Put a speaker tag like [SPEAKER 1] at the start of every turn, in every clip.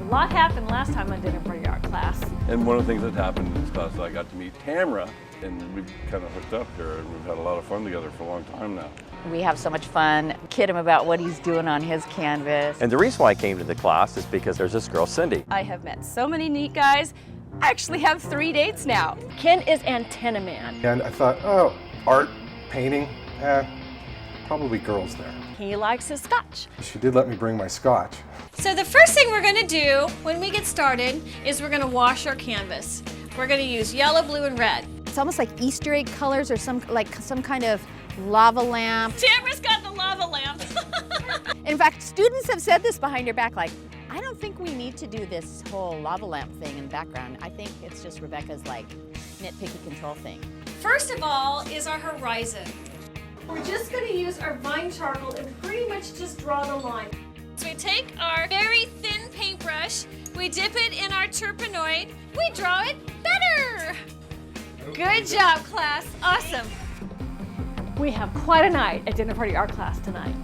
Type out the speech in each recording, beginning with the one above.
[SPEAKER 1] lot happened last time I did it for your art class.
[SPEAKER 2] And one of the things that happened in this class, I got to meet Tamara, and we've kind of hooked up here, and we've had a lot of fun together for a long time now.
[SPEAKER 3] We have so much fun, kid him about what he's doing on his canvas.
[SPEAKER 4] And the reason why I came to the class is because there's this girl, Cindy.
[SPEAKER 5] I have met so many neat guys. I actually have 3 dates now.
[SPEAKER 1] Ken is antenna man.
[SPEAKER 6] And I thought, oh, art, painting, probably girls there.
[SPEAKER 1] He likes his scotch.
[SPEAKER 6] She did let me bring my scotch.
[SPEAKER 7] So the first thing we're gonna do when we get started is we're gonna wash our canvas. We're gonna use yellow, blue, and red.
[SPEAKER 3] It's almost like Easter egg colors or some kind of lava lamp.
[SPEAKER 7] Tamara's got the lava lamp.
[SPEAKER 3] In fact, students have said this behind your back, like, I don't think we need to do this whole lava lamp thing in the background. I think it's just Rebecca's like nitpicky control thing.
[SPEAKER 7] First of all is our horizon. We're just gonna use our vine charcoal and pretty much just draw the line. So we take our very thin paintbrush, we dip it in our turpenoid, we draw it better. Good job, class, awesome.
[SPEAKER 1] We have quite a night at dinner party art class tonight.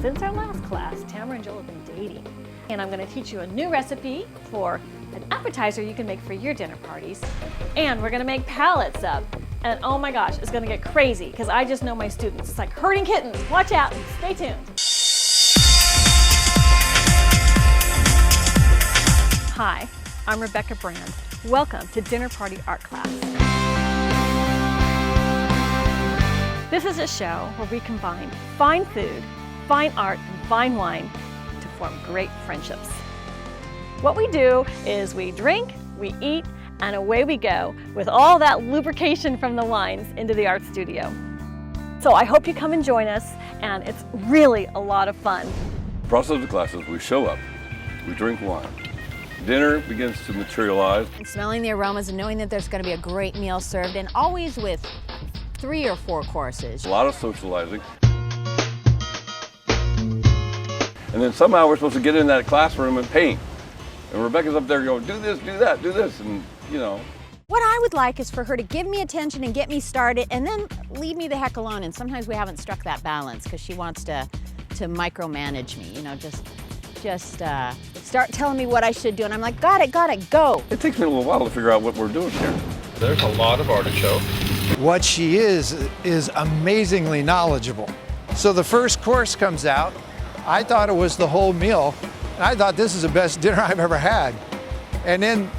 [SPEAKER 1] Since our last class, Tamara and Joel have been dating. And I'm gonna teach you a new recipe for an appetizer you can make for your dinner parties. And we're gonna make palettes up. And oh my gosh, it's gonna get crazy because I just know my students. It's like herding kittens. Watch out and stay tuned. Hi, I'm Rebecca Brand. Welcome to Dinner Party Art Class. This is a show where we combine fine food, fine art, and fine wine to form great friendships. What we do is we drink, we eat, and away we go with all that lubrication from the wines into the art studio. So I hope you come and join us, and it's really a lot of fun.
[SPEAKER 2] The process of the class is we show up, we drink wine. Dinner begins to materialize.
[SPEAKER 3] And smelling the aromas and knowing that there's going to be a great meal served, and always with 3 or 4 courses.
[SPEAKER 2] A lot of socializing. And then somehow we're supposed to get in that classroom and paint. And Rebecca's up there going, do this, do that, do this, and you know.
[SPEAKER 3] What I would like is for her to give me attention and get me started and then leave me the heck alone. And sometimes we haven't struck that balance because she wants to micromanage me, you know, just start telling me what I should do. And I'm like, got it, go.
[SPEAKER 2] It takes me a little while to figure out what we're doing here.
[SPEAKER 4] There's a lot of artichoke.
[SPEAKER 8] What she is amazingly knowledgeable. So the first course comes out. I thought it was the whole meal. And I thought this is the best dinner I've ever had. And then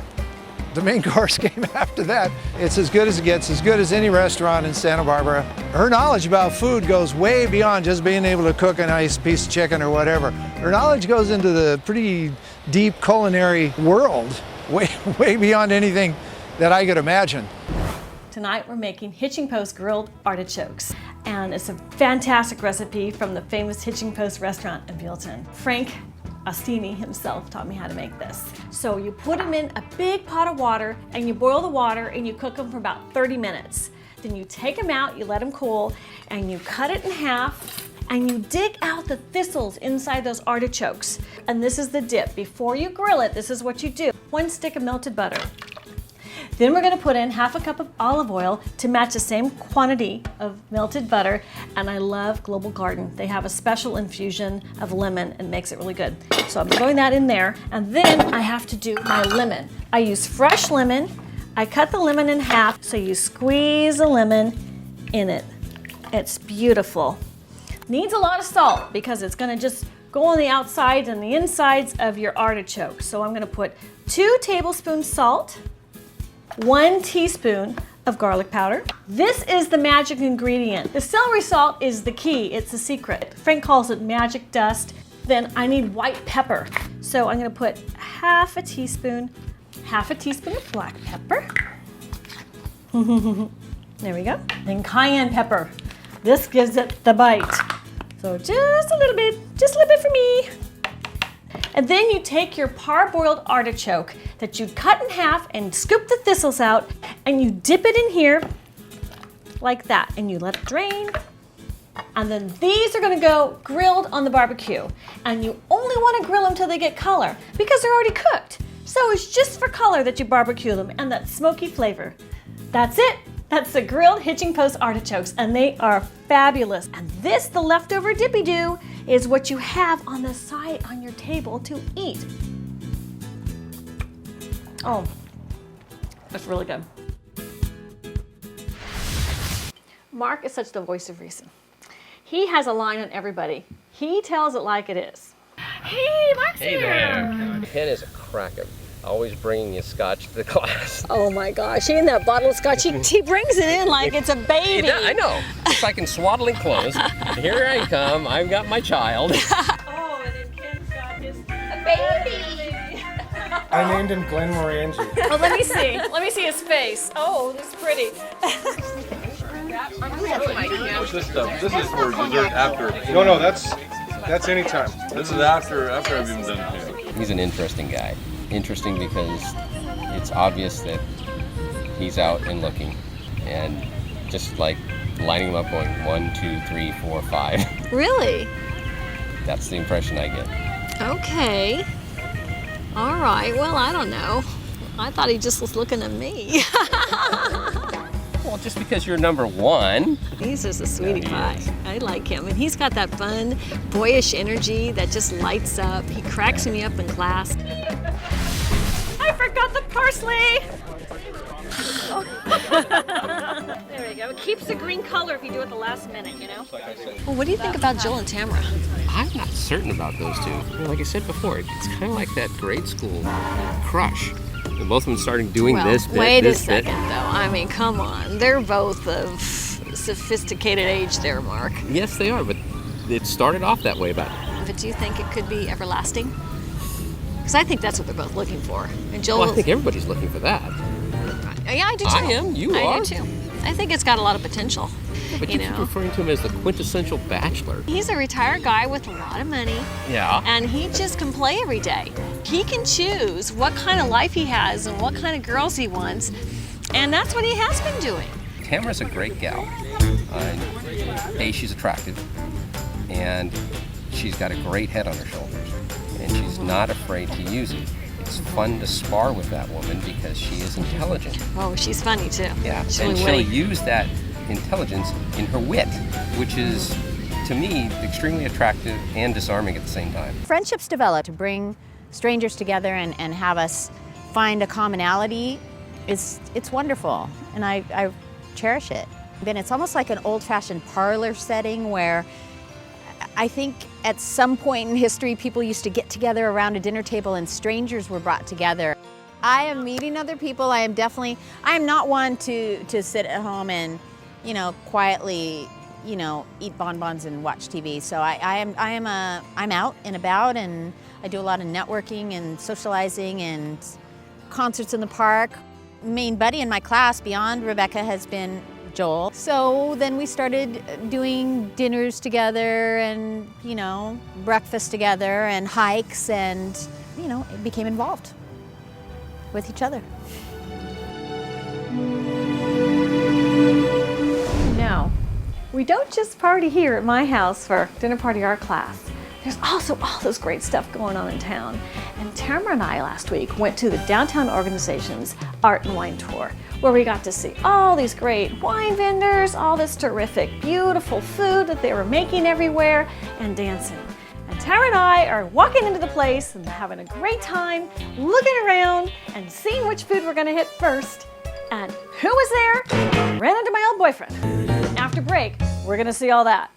[SPEAKER 8] the main course came after that. It's as good as it gets, as good as any restaurant in Santa Barbara. Her knowledge about food goes way beyond just being able to cook a nice piece of chicken or whatever. Her knowledge goes into the pretty deep culinary world, way beyond anything that I could imagine.
[SPEAKER 1] Tonight we're making Hitching Post grilled artichokes. And it's a fantastic recipe from the famous Hitching Post restaurant in Buellton. Frank Ostini himself taught me how to make this. So you put them in a big pot of water and you boil the water and you cook them for about 30 minutes. Then you take them out, you let them cool, and you cut it in half and you dig out the thistles inside those artichokes. And this is the dip. Before you grill it, this is what you do. 1 stick of melted butter. Then we're gonna put in half a cup of olive oil to match the same quantity of melted butter. And I love Global Garden. They have a special infusion of lemon and makes it really good. So I'm throwing that in there. And then I have to do my lemon. I use fresh lemon. I cut the lemon in half, so you squeeze the lemon in it. It's beautiful. Needs a lot of salt because it's gonna just go on the outsides and the insides of your artichoke. So I'm gonna put 2 tablespoons salt, 1 teaspoon of garlic powder. This is the magic ingredient. The celery salt is the key, it's the secret. Frank calls it magic dust. Then I need white pepper. So I'm gonna put half a teaspoon of black pepper. There we go. Then cayenne pepper. This gives it the bite. So just a little bit for me. And then you take your parboiled artichoke that you cut in half and scoop the thistles out, and you dip it in here like that, and you let it drain. And then these are gonna go grilled on the barbecue. And you only wanna grill them till they get color because they're already cooked. So it's just for color that you barbecue them and that smoky flavor. That's it. That's the grilled Hitching Post artichokes, and they are fabulous. And this, the leftover dippy-doo, is what you have on the side on your table to eat. Oh, that's really good. Mark is such the voice of reason. He has a line on everybody. He tells it like it is. Hey, Mark's here.
[SPEAKER 9] Ken is a cracker. Always bringing his scotch to the class.
[SPEAKER 1] Oh my gosh, he in that bottle of scotch, he brings it in like it's a baby.
[SPEAKER 9] I know. It's like in swaddling clothes. Here I come, I've got my child.
[SPEAKER 1] Oh, and then Ken's got his baby.
[SPEAKER 6] I named him Glenn Morangi.
[SPEAKER 1] Oh, let me see. Let me see his face. Oh, that's pretty.
[SPEAKER 2] This stuff, this is for dessert after.
[SPEAKER 6] No, that's anytime.
[SPEAKER 2] This is after I've even done it.
[SPEAKER 9] He's an interesting guy. Interesting because it's obvious that he's out and looking, and just like lining them up going 1, 2, 3, 4, 5.
[SPEAKER 7] Really?
[SPEAKER 9] That's the impression I get.
[SPEAKER 7] Okay. All right. Well, I don't know. I thought he just was looking at me.
[SPEAKER 9] Well, just because you're number 1.
[SPEAKER 7] He's just a sweetie pie. I like him. And he's got that fun, boyish energy that just lights up. He cracks me up in class.
[SPEAKER 1] I forgot the parsley. There you go. It keeps the green color if you do it the last minute, you know?
[SPEAKER 7] Well, what do you think about Joel and Tamara?
[SPEAKER 9] I'm not certain about those two. Like I said before, it's kind of like that grade school crush. And both of them starting doing this bit,
[SPEAKER 7] wait
[SPEAKER 9] this
[SPEAKER 7] a second, though. I mean, come on. They're both of sophisticated age there, Mark.
[SPEAKER 9] Yes, they are, but it started off that way about it.
[SPEAKER 7] But do you think it could be everlasting? Because I think that's what they're both looking for. And Joel,
[SPEAKER 9] Well, I think everybody's looking for that.
[SPEAKER 7] yeah, I do too.
[SPEAKER 9] I am. You
[SPEAKER 7] I
[SPEAKER 9] are.
[SPEAKER 7] do too. I think it's got a lot of potential.
[SPEAKER 9] Yeah, but
[SPEAKER 7] you
[SPEAKER 9] you keep
[SPEAKER 7] know,
[SPEAKER 9] referring to him as the quintessential bachelor.
[SPEAKER 7] he's a retired guy with a lot of money,
[SPEAKER 9] Yeah.
[SPEAKER 7] and he just can play every day. He can choose what kind of life he has and what kind of girls he wants, and that's what he has been doing.
[SPEAKER 9] Tamara's a great gal. She's attractive, and she's got a great head on her shoulders, and she's not afraid to use it. It's fun to spar with that woman because she is intelligent.
[SPEAKER 7] Oh, she's funny too.
[SPEAKER 9] Yeah,
[SPEAKER 7] She's
[SPEAKER 9] and
[SPEAKER 7] really
[SPEAKER 9] she'll
[SPEAKER 7] witty.
[SPEAKER 9] use that intelligence in her wit, which is, to me, extremely attractive and disarming at the same time.
[SPEAKER 3] Friendships develop to bring strangers together and have us find a commonality. It's wonderful, and I cherish it. Then it's almost like an old-fashioned parlor setting where I think at some point in history people used to get together around a dinner table and strangers were brought together. I am meeting other people. I am not one to sit at home and, quietly, eat bonbons and watch TV. So I'm out and about, and I do a lot of networking and socializing and concerts in the park. Main buddy in my class beyond Rebecca has been Joel. So then we started doing dinners together and, breakfast together and hikes, and, became involved with each other.
[SPEAKER 1] No, we don't just party here at my house for dinner party art class. There's also all this great stuff going on in town. And Tamara and I last week went to the Downtown Organization's Art and Wine Tour, where we got to see all these great wine vendors, all this terrific, beautiful food that they were making everywhere, and dancing. And Tamara and I are walking into the place and having a great time, looking around and seeing which food we're gonna hit first. And who was there? Ran into my old boyfriend. After break, we're gonna see all that.